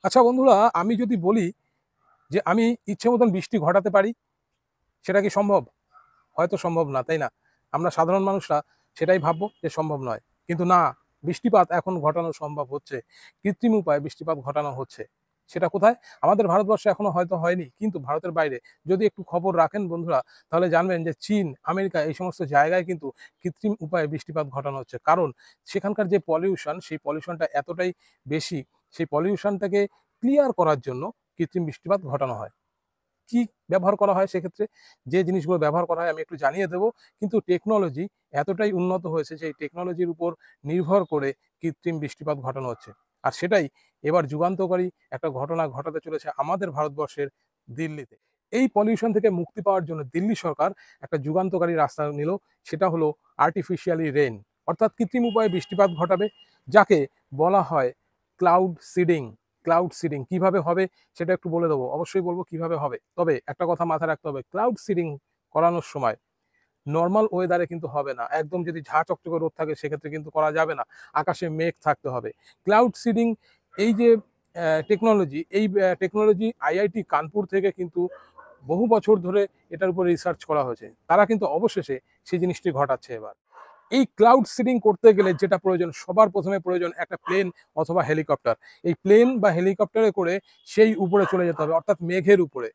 আচ্ছা বন্ধুরা, আমি যদি বলি যে আমি ইচ্ছে মতন বৃষ্টি ঘটাতে পারি, সেটা কি সম্ভব? হয়তো সম্ভব না, তাই না? আমরা সাধারণ মানুষরা সেটাই ভাববো যে সম্ভব নয়। কিন্তু না, বৃষ্টিপাত এখন ঘটানো সম্ভব হচ্ছে। কৃত্রিম উপায়ে বৃষ্টিপাত ঘটানো হচ্ছে। সেটা কোথায়? আমাদের ভারতবর্ষে এখনো হয়তো হয়নি, কিন্তু ভারতের বাইরে যদি একটু খবর রাখেন বন্ধুরা, তাহলে জানবেন যে চীন, আমেরিকা এই সমস্ত জায়গায় কিন্তু কৃত্রিম উপায়ে বৃষ্টিপাত ঘটানো হচ্ছে। কারণ সেখানকার যে পলিউশন, সেই পলিউশনটা এতটাই বেশি, সেই পলিউশনটাকে ক্লিয়ার করার জন্য কৃত্রিম বৃষ্টিপাত ঘটানো হয়। কি ব্যবহার করা হয় সেক্ষেত্রে? যে জিনিসগুলো ব্যবহার করা হয় আমি একটু জানিয়ে দেব। কিন্তু টেকনোলজি এতটাই উন্নত হয়েছে যে এই টেকনোলজির উপর নির্ভর করে কৃত্রিম বৃষ্টিপাত ঘটানো হচ্ছে। আর সেটাই এবার যুগান্তকারী একটা ঘটনা ঘটাতে চলেছে আমাদের ভারতবর্ষের দিল্লিতে। এই পলিউশন থেকে মুক্তি পাওয়ার জন্য দিল্লি সরকার একটা যুগান্তকারী রাস্তা নিল। সেটা হলো আর্টিফিশিয়ালি রেইন, অর্থাৎ কৃত্রিম উপায়ে বৃষ্টিপাত ঘটাবে, যাকে বলা হয় ক্লাউড সিডিং। ক্লাউড সিডিং কিভাবে হবে সেটা একটু বলে দেবো, অবশ্যই বলবো কিভাবে হবে। তবে একটা কথা মাথায় রাখতে হবে, ক্লাউড সিডিং করানোর সময় নর্মাল ওয়েদারে কিন্তু হবে না। একদম যদি ঝাঁ চকচকে রোদ থাকে সেক্ষেত্রে কিন্তু করা যাবে না। আকাশে মেঘ থাকতে হবে। ক্লাউড সিডিং, এই যে টেকনোলজি, এই টেকনোলজি আইআইটি কানপুর থেকে কিন্তু বহু বছর ধরে এটার উপর রিসার্চ করা হয়েছে। তারা কিন্তু অবশেষে সেই জিনিসটি ঘটাচ্ছে এবার। এই ক্লাউড সিডিং করতে গেলে যেটা প্রয়োজন, সবার প্রথমে প্রয়োজন একটা প্লেন অথবা হেলিকপ্টার। এই প্লেন বা হেলিকপ্টারে করে সেই উপরে চলে যেতে হবে, অর্থাৎ মেঘের উপরে।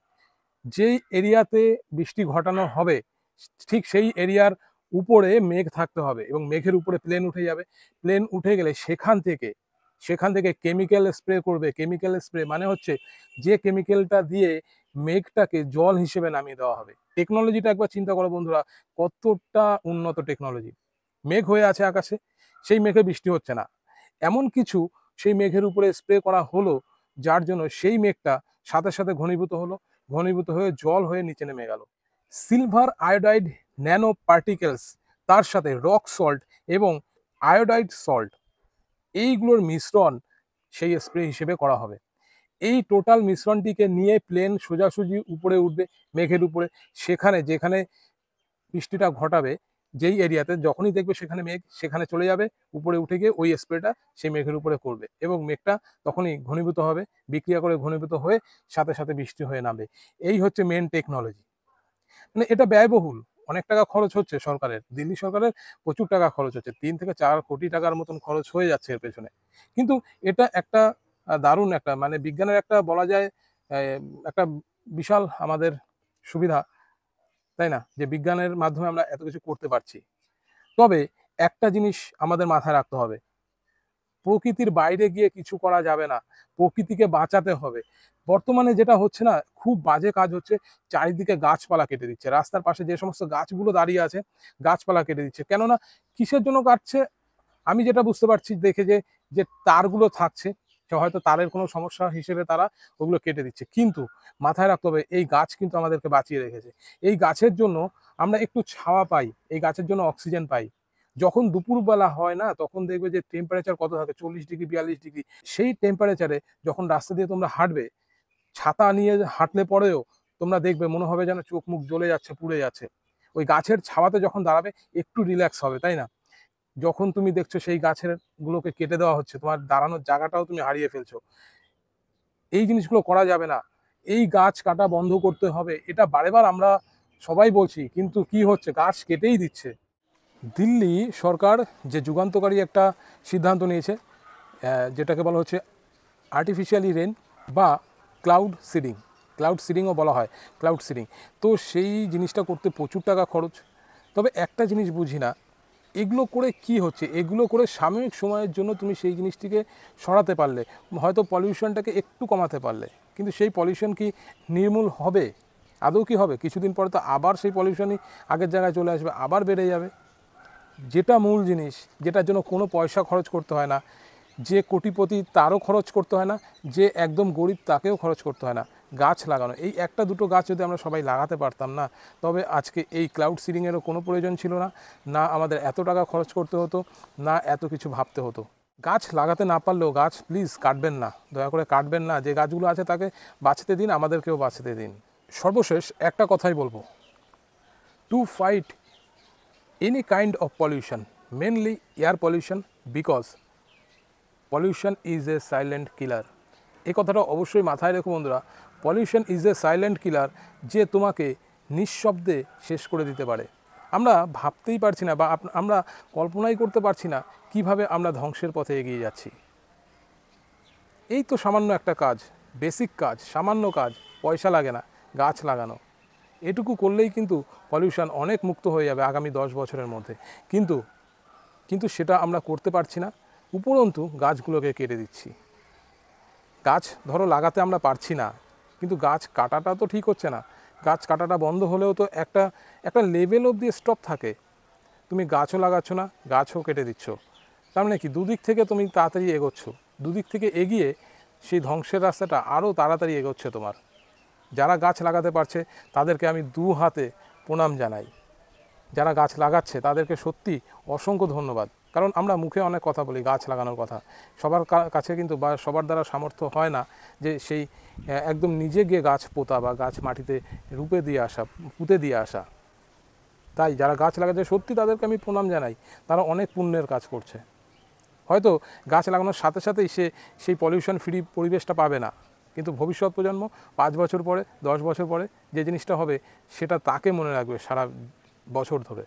যেই এরিয়াতে বৃষ্টি ঘটানো হবে ঠিক সেই এরিয়ার উপরে মেঘ থাকতে হবে এবং মেঘের উপরে প্লেন উঠে যাবে। প্লেন উঠে গেলে সেখান থেকে কেমিক্যাল স্প্রে করবে। কেমিক্যাল স্প্রে মানে হচ্ছে যে কেমিক্যালটা দিয়ে মেঘটাকে জল হিসেবে নামিয়ে দেওয়া হবে। টেকনোলজিটা একবার চিন্তা করো বন্ধুরা, কতটা উন্নত টেকনোলজি। মেঘ হয়ে আছে আকাশে, সেই মেঘে বৃষ্টি হচ্ছে না, এমন কিছু সেই মেঘের উপরে স্প্রে করা হলো, যার জন্য সেই মেঘটা সাথে সাথে ঘনীভূত হলো, ঘনীভূত হয়ে জল হয়ে নিচে নেমে গেল। সিলভার আয়োডাইড ন্যানো পার্টিকেলস, তার সাথে রক সল্ট এবং আয়োডাইড সল্ট, এইগুলোর মিশ্রণ সেই স্প্রে হিসেবে করা হবে। এই টোটাল মিশ্রণটিকে নিয়ে প্লেন সোজাসুজি উপরে উঠবে মেঘের উপরে। যেখানে বৃষ্টিটা ঘটাবে, যেই এরিয়াতে যখনই দেখবে সেখানে মেঘ, সেখানে চলে যাবে, উপরে উঠে গিয়ে ওই স্প্রেটা সেই মেঘের উপরে করবে এবং মেঘটা তখনই ঘনীভূত হবে, বিক্রিয়া করে ঘনীভূত হয়ে সাথে সাথে বৃষ্টি হয়ে নামবে। এই হচ্ছে মেন টেকনোলজি। মানে এটা ব্যয়বহুল, অনেক টাকা খরচ হচ্ছে সরকারের, দিল্লি সরকারের প্রচুর টাকা খরচ হচ্ছে, 3 থেকে 4 কোটি টাকার মতন খরচ হয়ে যাচ্ছে এর পেছনে। কিন্তু এটা একটা দারুণ একটা, মানে বিজ্ঞানের একটা বলা যায় একটা বিশাল আমাদের সুবিধা, তাই না? যে বিজ্ঞানের মাধ্যমে আমরা এত কিছু করতে পারছি। তবে একটা জিনিস আমাদের মাথায় রাখতে হবে, প্রকৃতির বাইরে গিয়ে কিছু করা যাবে না। প্রকৃতিকে বাঁচাতে হবে। বর্তমানে যেটা হচ্ছে না, খুব বাজে কাজ হচ্ছে, চারিদিকে গাছপালা কেটে দিচ্ছে। রাস্তার পাশে যে সমস্ত গাছগুলো দাঁড়িয়ে আছে, গাছপালা কেটে দিচ্ছে। কেননা কিসের জন্য কাটছে? আমি যেটা বুঝতে পারছি দেখে, যে তারগুলো থাকছে, সে হয়তো তারের কোনো সমস্যা হিসেবে তারা ওগুলো কেটে দিচ্ছে। কিন্তু মাথায় রাখতে হবে, এই গাছ কিন্তু আমাদেরকে বাঁচিয়ে রেখেছে। এই গাছের জন্য আমরা একটু ছাওয়া পাই, এই গাছের জন্য অক্সিজেন পাই। যখন দুপুরবেলা হয় না, তখন দেখবে যে টেম্পারেচার কত থাকে, 40 ডিগ্রি 42 ডিগ্রি। সেই টেম্পারেচারে যখন রাস্তা দিয়ে তোমরা হাঁটবে, ছাতা নিয়ে হাঁটলে পরেও তোমরা দেখবে মনে হবে যেন চোখ মুখ জ্বলে যাচ্ছে, পুড়ে যাচ্ছে। ওই গাছের ছাওয়াতে যখন দাঁড়াবে একটু রিল্যাক্স হবে, তাই না? যখন তুমি দেখছো সেই গাছের গুলোকে কেটে দেওয়া হচ্ছে, তোমার দাঁড়ানোর জায়গাটাও তুমি হারিয়ে ফেলছো। এই জিনিসগুলো করা যাবে না। এই গাছ কাটা বন্ধ করতে হবে, এটা বারেবার আমরা সবাই বলছি, কিন্তু কি হচ্ছে, গাছ কেটেই দিচ্ছে। দিল্লি সরকার যে যুগান্তকারী একটা সিদ্ধান্ত নিয়েছে, যেটাকে বলা হচ্ছে আর্টিফিশিয়ালি রেন বা ক্লাউড সিডিং। ক্লাউড সিডিংও বলা হয়, ক্লাউড সিডিং। তো সেই জিনিসটা করতে প্রচুর টাকা খরচ। তবে একটা জিনিস বুঝি না, এগুলো করে কি হচ্ছে? এগুলো করে সাময়িক সময়ের জন্য তুমি সেই জিনিসটিকে সরাতে পারলে, হয়তো পলিউশনটাকে একটু কমাতে পারলে, কিন্তু সেই পলিউশন কি নির্মূল হবে? আদৌ কি হবে? কিছুদিন পরে তো আবার সেই পলিউশনই আগের জায়গায় চলে আসবে, আবার বেড়ে যাবে। যেটা মূল জিনিস, যেটার জন্য কোনো পয়সা খরচ করতে হয় না, যে কোটিপতি তারও খরচ করতে হয় না, যে একদম গরিব তাকেও খরচ করতে হয় না, গাছ লাগানো। এই একটা দুটো গাছ যদি আমরা সবাই লাগাতে পারতাম না, তবে আজকে এই ক্লাউড সিডিংয়েরও কোনো প্রয়োজন ছিল না, না আমাদের এত টাকা খরচ করতে হতো, না এত কিছু ভাবতে হতো। গাছ লাগাতে না পারলেও গাছ প্লিজ কাটবেন না, দয়া করে কাটবেন না। যে গাছগুলো আছে তাকে বাঁচতে দিন, আমাদেরকেও বাঁচতে দিন। সর্বশেষ একটা কথাই বলবো, to fight any kind of pollution, mainly air pollution, because pollution is a silent killer. এই কথাটা অবশ্যই মাথায় রেখো বন্ধুরা, pollution is a silent killer, যে তোমাকে নিঃশব্দে শেষ করে দিতে পারে। আমরা ভাবতেই পারছি না বা আমরা কল্পনাই করতে পারছি না কিভাবে আমরা ধ্বংসের পথে এগিয়ে যাচ্ছি। এই তো সামান্য একটা কাজ, বেসিক কাজ, সামান্য কাজ, পয়সা লাগে না, গাছ লাগানো। এটুকু করলেই কিন্তু পলিউশন অনেক মুক্ত হয়ে যাবে আগামী 10 বছরের মধ্যে। কিন্তু সেটা আমরা করতে পারছি না, উপরন্তু গাছগুলোকে কেটে দিচ্ছি। গাছ ধরো লাগাতে আমরা পারছি না, কিন্তু গাছ কাটাটা তো ঠিক হচ্ছে না। গাছ কাটাটা বন্ধ হলেও তো একটা লেভেল অবধি স্টপ থাকে। তুমি গাছও লাগাচ্ছ না, গাছও কেটে দিচ্ছ, তার মানে কি দুদিক থেকে তুমি তাড়াতাড়ি এগোচ্ছ। দুদিক থেকে এগিয়ে সেই ধ্বংসের রাস্তাটা আরও তাড়াতাড়ি এগোচ্ছে তোমার। যারা গাছ লাগাতে পারছে তাদেরকে আমি 2 হাতে প্রণাম জানাই। যারা গাছ লাগাচ্ছে তাদেরকে সত্যি অসংখ্য ধন্যবাদ। কারণ আমরা মুখে অনেক কথা বলি গাছ লাগানোর কথা, সবার কাছে কিন্তু বা সবার দ্বারা সামর্থ্য হয় না যে সেই একদম নিজে গিয়ে গাছ পোতা বা গাছ মাটিতে রূপে দিয়ে আসা, পুঁতে দিয়ে আসা। তাই যারা গাছ লাগাচ্ছে সত্যি তাদেরকে আমি প্রণাম জানাই, তারা অনেক পুণ্যের কাজ করছে। হয়তো গাছ লাগানোর সাথে সাথেই সেই পলিউশন ফ্রি পরিবেশটা পাবে না, কিন্তু ভবিষ্যৎ প্রজন্ম 5 বছর পরে 10 বছর পরে যে জিনিসটা হবে সেটা তাকে মনে রাখবে সারা বছর ধরে।